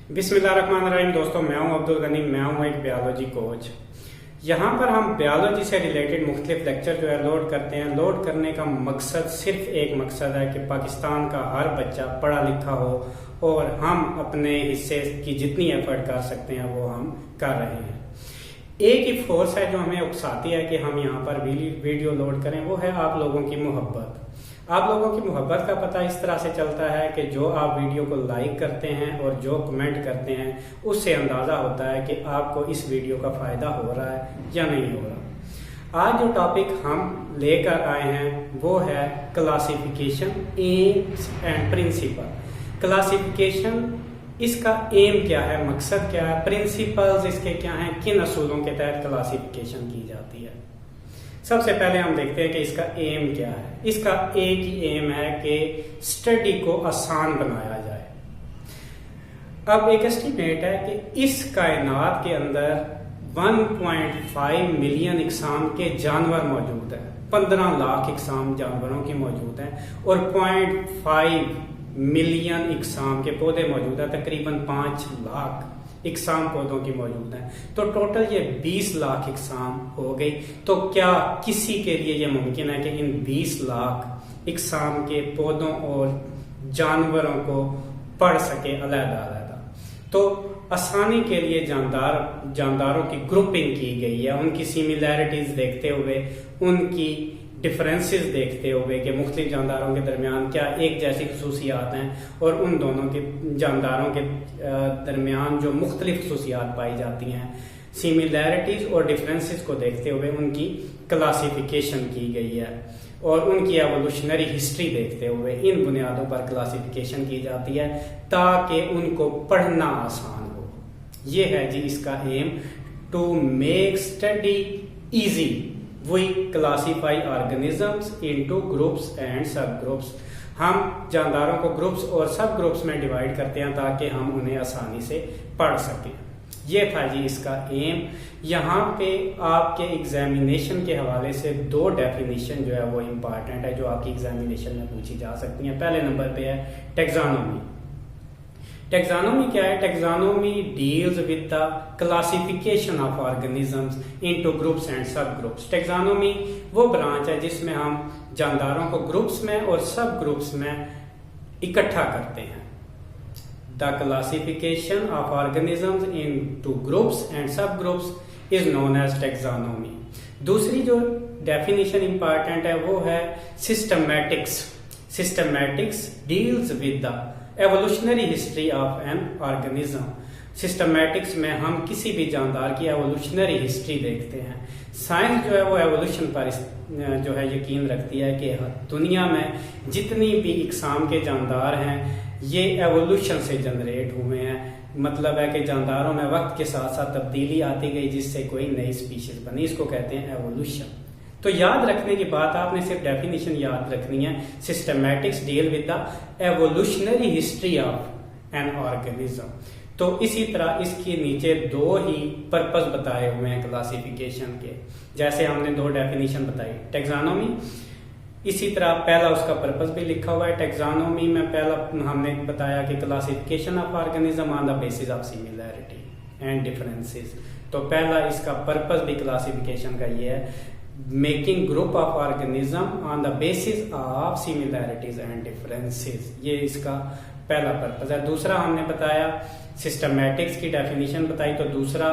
बिस्मिल्लाहिर्रहमानिर्रहीम। दोस्तों, मैं हूं अब्दुल गनी, मैं हूं एक बायोलॉजी कोच। यहाँ पर हम बायोलॉजी से रिलेटेड मुख्तलिफ लेक्चर जो है लोड करते हैं। लोड करने का मकसद सिर्फ एक मकसद है कि पाकिस्तान का हर बच्चा पढ़ा लिखा हो और हम अपने हिस्से की जितनी एफर्ट कर सकते हैं वो हम कर रहे हैं। एक ही फोर्स है जो हमें उकसाती है कि हम यहाँ पर वीडियो लोड करें, वो है आप लोगों की मोहब्बत। आप लोगों की मोहब्बत का पता इस तरह से चलता है कि जो आप वीडियो को लाइक करते हैं और जो कमेंट करते हैं उससे अंदाज़ा होता है कि आपको इस वीडियो का फ़ायदा हो रहा है या नहीं हो रहा। आज जो टॉपिक हम लेकर आए हैं वो है classification, aims and principle. Classification, इसका एम क्या है, मकसद क्या है, प्रिंसिपल्स इसके क्या हैं, किन असूलों के तहत क्लासिफिकेशन की जाती है। सबसे पहले हम देखते हैं कि इसका एम क्या है। इसका एक ही एम है कि स्टडी को आसान बनाया जाए। अब एक एस्टीमेट है कि इस कायनात के अंदर 1.5 मिलियन इकसाम के जानवर मौजूद हैं, 15 लाख इकसाम जानवरों की मौजूद हैं और 0.5 मिलियन इकसाम के पौधे मौजूद हैं, तकरीबन 5 लाख इकसाम पौधों की मौजूद हैं। तो टोटल ये 20 लाख इकसाम हो गई। तो क्या किसी के लिए ये मुमकिन है कि इन 20 लाख इकसाम के पौधों और जानवरों को पढ़ सके अलग-अलग? तो आसानी के लिए जानदारों की ग्रुपिंग की गई है, उनकी सिमिलैरिटीज देखते हुए, उनकी डिफरेंसेस देखते हुए कि मुख्तलिफ जानदारों के दरमियान क्या एक जैसी खसूसियात हैं और उन दोनों के जानदारों के दरमियान जो मुख्तलिफ खसूसियात पाई जाती हैं, सिमिलैरिटीज और डिफरेंसेस को देखते हुए उनकी क्लासिफिकेशन की गई है और उनकी एवोल्यूशनरी हिस्ट्री देखते हुए इन बुनियादों पर क्लासिफिकेशन की जाती है ताकि उनको पढ़ना आसान हो। ये है जी इसका aim, to make study easy we classify organisms into groups and sub groups. हम जानदारों को ग्रुप्स और सब ग्रुप्स में डिवाइड करते हैं ताकि हम उन्हें आसानी से पढ़ सकें। ये था जी इसका एम। यहाँ पे आपके एग्जामिनेशन के हवाले से 2 डेफिनेशन जो है वो इम्पॉर्टेंट है जो आपकी एग्जामिनेशन में पूछी जा सकती हैं। पहले नंबर पे है टेक्सोनोमी। टेक्सोनोमी क्या है? Taxonomy deals with the classification of organisms into groups and sub groups. Taxonomy वो ब्रांच है जिसमें हम जानदारों को ग्रुप्स में और सब ग्रुप्स में इकट्ठा करते हैं। The classification of organisms into groups and sub groups is known as taxonomy. दूसरी जो डेफिनेशन इंपॉर्टेंट है वो है systematics. Systematics deals with the evolutionary history of an organism. Systematics में हम किसी भी जानदार की एवोल्यूशनरी हिस्ट्री देखते हैं। साइंस जो है वो एवोल्यूशन पर जो है यकीन रखती है कि दुनिया में जितनी भी इकसाम के जानदार हैं ये एवोल्यूशन से जनरेट हुए हैं। मतलब है कि जानदारों में वक्त के साथ साथ तब्दीली आती गई जिससे कोई नई स्पीशीज बनी, इसको कहते हैं एवोल्यूशन। तो याद रखने की बात, आपने सिर्फ डेफिनेशन याद रखनी है। Systematics deal with the evolutionary history of an organism. तो इसी तरह इसके नीचे 2 ही पर्पस बताए हुए हैं क्लासिफिकेशन के। जैसे हमने 2 डेफिनेशन बताई टेक्सोनोमी, इसी तरह पहला उसका पर्पस भी लिखा हुआ है। टेक्सोनोमी में पहला हमने बताया कि classification of organism on the basis of similarity and differences. तो पहला इसका पर्पस भी क्लासिफिकेशन का ये है, making group of organism on the basis of similarities and differences. ये इसका पहला पर्पस है। दूसरा हमने बताया सिस्टमैटिक्स की डेफिनेशन बताई, तो दूसरा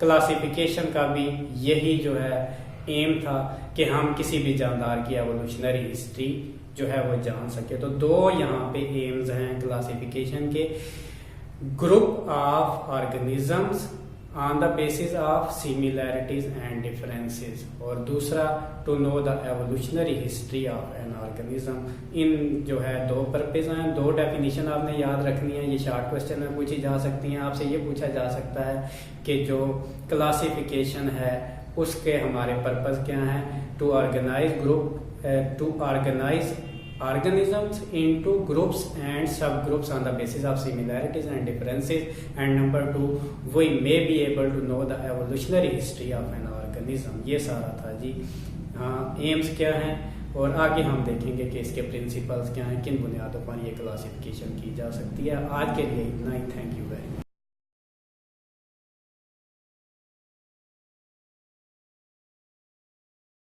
क्लासिफिकेशन का भी यही जो है एम था कि हम किसी भी जानदार की एवोल्यूशनरी हिस्ट्री जो है वो जान सके। तो 2 यहाँ पे एम्स हैं क्लासिफिकेशन के, group of organisms on the basis of similarities and differences, और दूसरा to know the evolutionary history of an organism. इन जो है 2 पर्पस हैं, 2 डेफिनेशन आपने याद रखनी है। ये शॉर्ट क्वेश्चन में पूछी जा सकती हैं। आपसे ये पूछा जा सकता है कि जो क्लासिफिकेशन है उसके हमारे पर्पस क्या हैं? To organise group, to organise organisms into groups and subgroups on the basis of similarities and differences, and number 2 we may be able to know the evolutionary history of an organism। ये सारा था जी। हाँ, AIIMS क्या हैं और आगे हम देखेंगे कि इसके प्रिंसिपल्स क्या हैं, किन बुनियादों पर ये क्लासिफिकेशन की जा सकती है। आज के लिए इतना ही। Thank you very much.